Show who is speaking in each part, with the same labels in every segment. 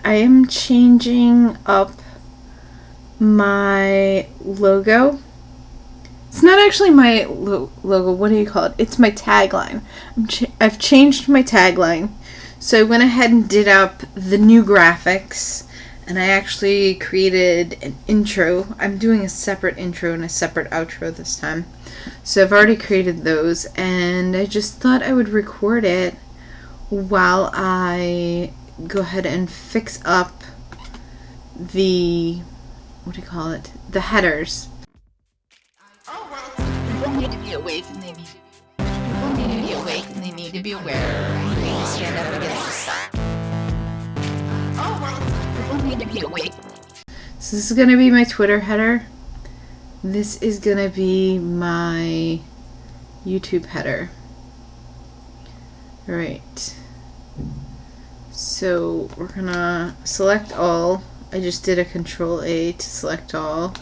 Speaker 1: I am changing up my logo. It's not actually my logo. What do you call it? It's my tagline. I've changed my tagline. So I went ahead and did up the new graphics, and I actually created an intro. I'm doing a separate intro and a separate outro this time. So I've already created those, and I just thought I would record it while I go ahead and fix up the, what do you call it? The headers.
Speaker 2: Oh, well, people need to be awake and they need to be aware. They need to stand up against the sun. Oh, well, people need to be awake.
Speaker 1: So this is going to be my Twitter header. This is going to be my YouTube header. Alright. So we're going to select all. I just did a Control A to select all.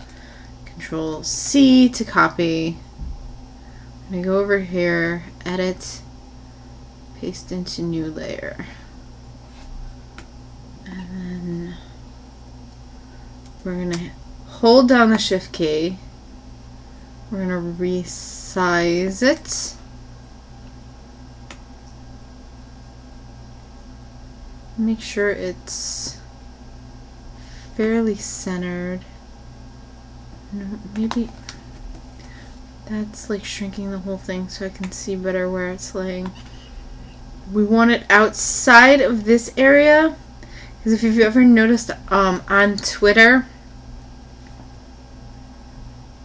Speaker 1: Control C to copy. I'm going to go over here, edit, paste into new layer. And then we're going to hold down the Shift key. We're going to resize it. Make sure it's fairly centered. No, maybe that's like shrinking the whole thing so I can see better where it's laying. We want it outside of this area, because if you've ever noticed on Twitter,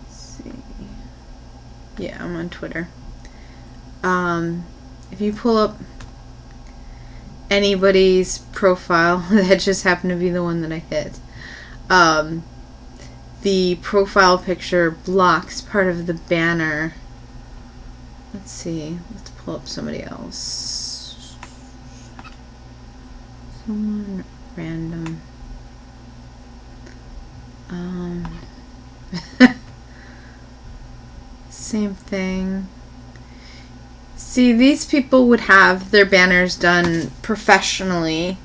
Speaker 1: let's see, yeah, I'm on Twitter. If you pull up anybody's profile, that just happened to be the one that I hit. The profile picture blocks part of the banner. Let's see. Let's pull up somebody else. Someone random. Same thing. See, these people would have their banners done professionally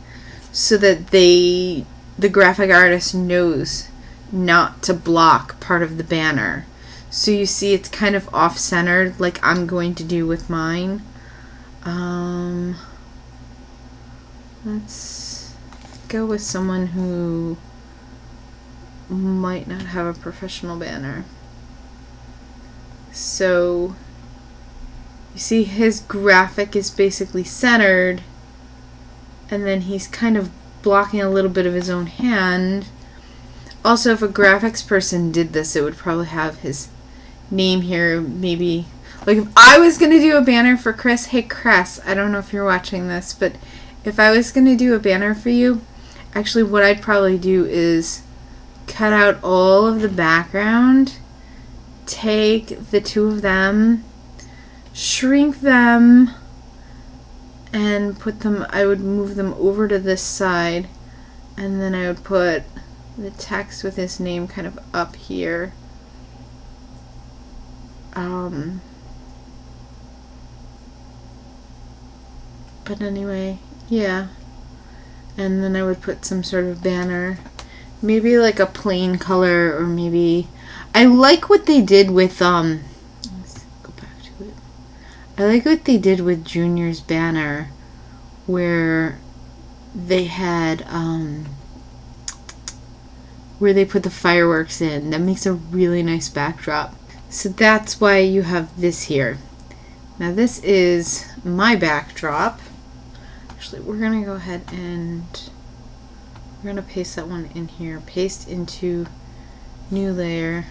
Speaker 1: so that the graphic artist knows not to block part of the banner. So you see it's kind of off-centered like I'm going to do with mine. Let's go with someone who might not have a professional banner. So you see his graphic is basically centered, and then he's kind of blocking a little bit of his own hand. Also, if a graphics person did this, it would probably have his name here. Maybe, like if I was going to do a banner for Chris, hey Chris, I don't know if you're watching this, but if I was going to do a banner for you, actually what I'd probably do is cut out all of the background, take the two of them, shrink them, and put them, I would move them over to this side, and then I would put the text with his name kind of up here. But anyway, yeah. And then I would put some sort of banner. Maybe like a plain color, or maybe... I like what they did with, let's go back to it. I like what they did with Junior's banner, where they had, where they put the fireworks in. That makes a really nice backdrop. So that's why you have this here. Now this is my backdrop. Actually, we're going to go ahead and we're going to paste that one in here. Paste into new layer.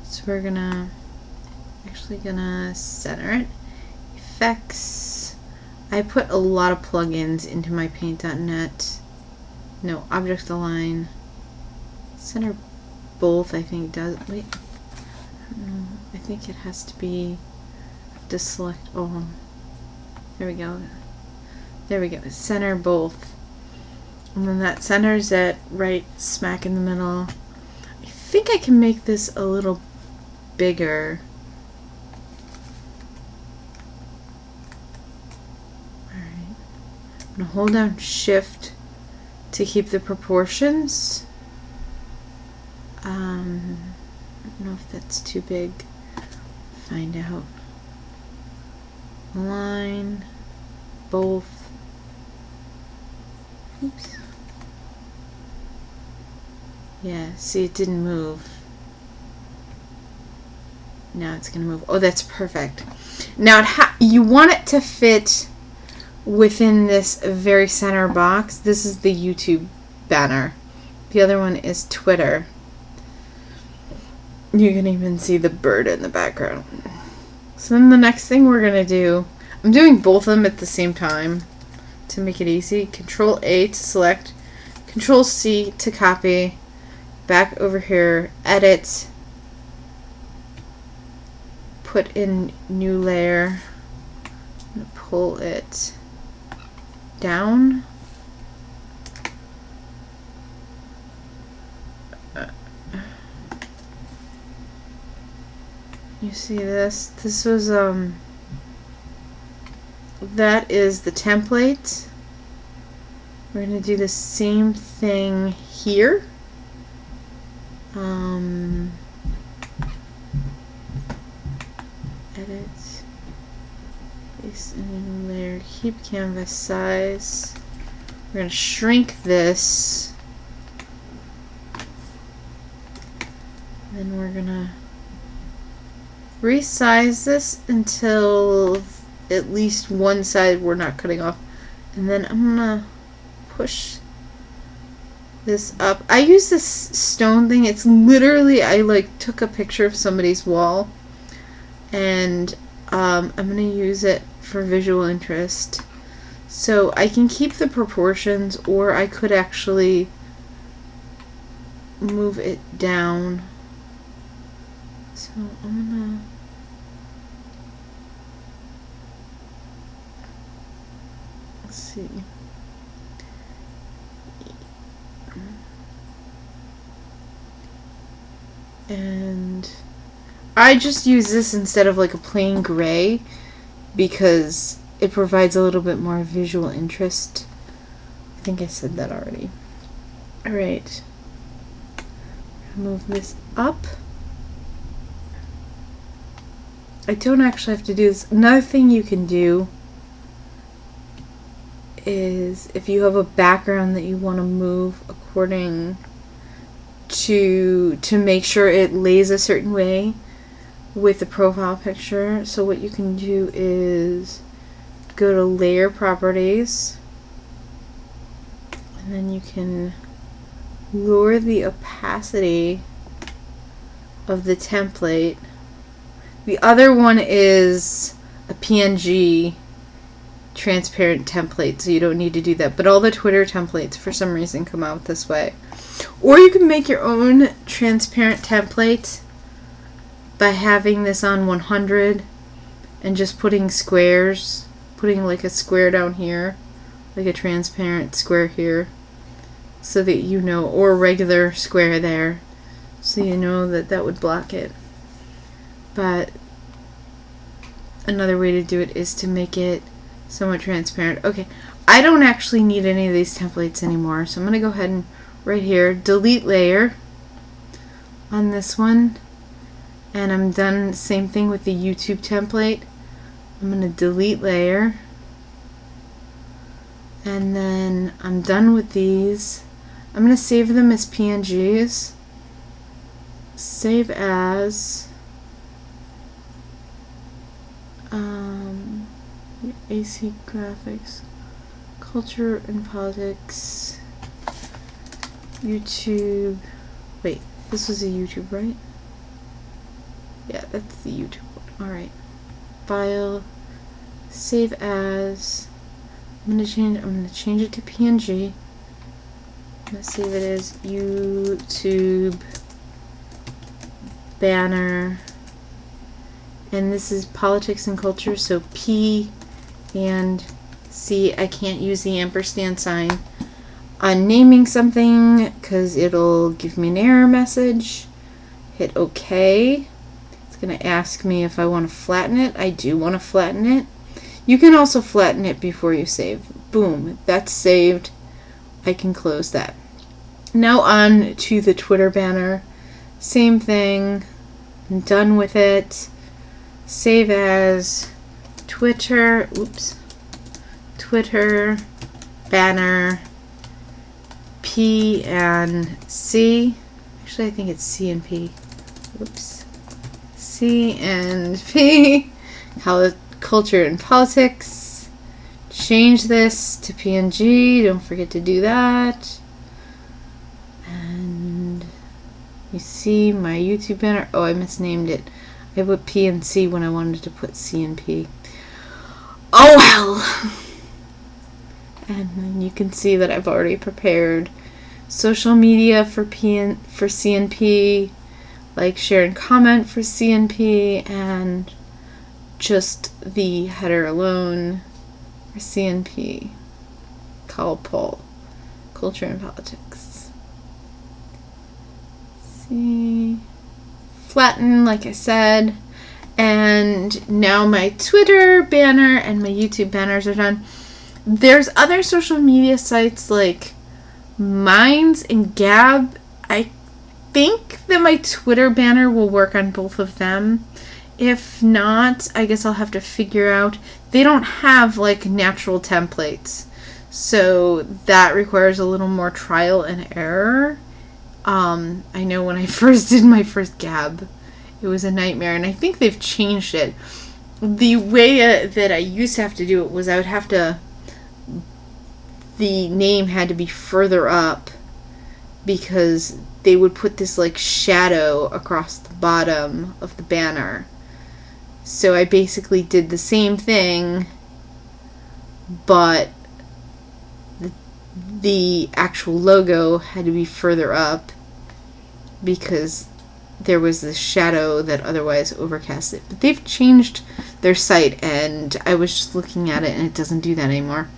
Speaker 1: So we're going to actually going to center it. Effects. I put a lot of plugins into my paint.net. No, object align. Center both, I think, does. Wait. No, I think it has to be. To select all. There we go. There we go. Center both. And then that centers it right smack in the middle. I think I can make this a little bigger. going to hold down Shift to keep the proportions. I don't know if that's too big. Find out. Align both. Oops. Yeah, see, it didn't move. Now it's going to move. Oh, that's perfect. Now, you want it to fit within this very center box. This is the YouTube banner. The other one is Twitter. You can even see the bird in the background. So then the next thing we're going to do, I'm doing both of them at the same time to make it easy. Control A to select, Control C to copy, back over here, edit, put in new layer, I'm going to pull it down. You see this? This was, that is the template. We're going to do the same thing here. Edit. Paste a new layer. Keep canvas size. We're going to shrink this. Then we're going to resize this until at least one side we're not cutting off. And then I'm going to push this up. I use this stone thing. It's literally, I like took a picture of somebody's wall. And I'm going to use it for visual interest. So I can keep the proportions, or I could actually move it down. So I'm going to see. And I just use this instead of like a plain gray because it provides a little bit more visual interest. I think I said that already. Alright. Move this up. I don't actually have to do this. Another thing you can do is if you have a background that you want to move according to make sure it lays a certain way with the profile picture. So what you can do is go to layer properties, and then you can lower the opacity of the template. The other one is a PNG transparent template, so you don't need to do that. But all the Twitter templates for some reason come out this way. Or you can make your own transparent template by having this on 100 and just putting squares, putting like a square down here, like a transparent square here, so that you know, or a regular square there, so you know that that would block it. But another way to do it is to make it somewhat transparent. Okay, I don't actually need any of these templates anymore, so I'm going to go ahead and right here, delete layer on this one, and I'm done. Same thing with the YouTube template. I'm going to delete layer, and then I'm done with these. I'm going to save them as PNGs. Save as AC graphics, culture and politics, YouTube. Wait, this was a YouTube, right? Yeah, that's the YouTube one. Alright. File, save as. I'm gonna change it to PNG. I'm gonna save it as YouTube banner. And this is politics and culture, so P and C. I can't use the ampersand sign on naming something because it'll give me an error message. Hit OK. It's going to ask me if I want to flatten it. I do want to flatten it. You can also flatten it before you save, Boom, that's saved. I can close that. Now on to the Twitter banner. Same thing. I'm done with it. Save as Twitter. Oops. Twitter banner P and C. Actually, I think it's C and P. Oops. C and P. Culture and politics. Change this to PNG. Don't forget to do that. And you see my YouTube banner. Oh, I misnamed it. I put P and C when I wanted to put C and P. Oh well! And then you can see that I've already prepared social media for C and P, like, share, and comment for C and P, and just the header alone for C and P. Poll, culture and politics. See, flatten, like I said, and now my Twitter banner and my YouTube banners are done. There's other social media sites like Minds and Gab. I think that my Twitter banner will work on both of them. If not, I guess I'll have to figure out. They don't have like natural templates, so that requires a little more trial and error. I know when I first did my first Gab, it was a nightmare, and I think they've changed it. The way that I used to have to do it was I would have to, the name had to be further up because they would put this like shadow across the bottom of the banner. So I basically did the same thing, but the actual logo had to be further up because there was this shadow that otherwise overcast it. But they've changed their site, and I was just looking at it and it doesn't do that anymore.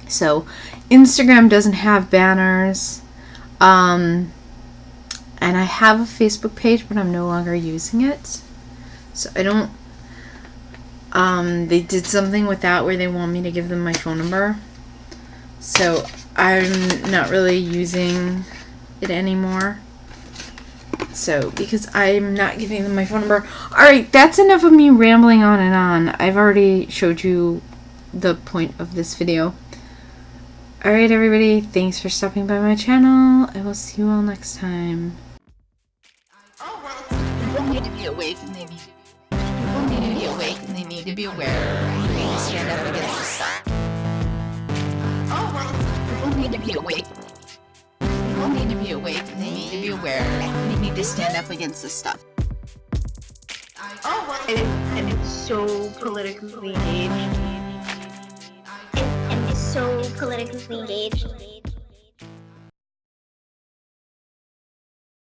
Speaker 1: So Instagram doesn't have banners, and I have a Facebook page, but I'm no longer using it. So I don't, they did something with that where they want me to give them my phone number. So I'm not really using it anymore. So, because I'm not giving them my phone number. Alright, that's enough of me rambling on and on. I've already showed you the point of this video. Alright, everybody, thanks for stopping by my channel. I will see you all next time.
Speaker 2: Oh, well, people need to be awake and they need to be aware. They need to stand up against the sun. Oh, well, people need to be awake. People need to be awake and they need to be aware. They need to stand up against this stuff. Oh, well.
Speaker 3: And it's so politically engaged.
Speaker 4: And is so politically engaged.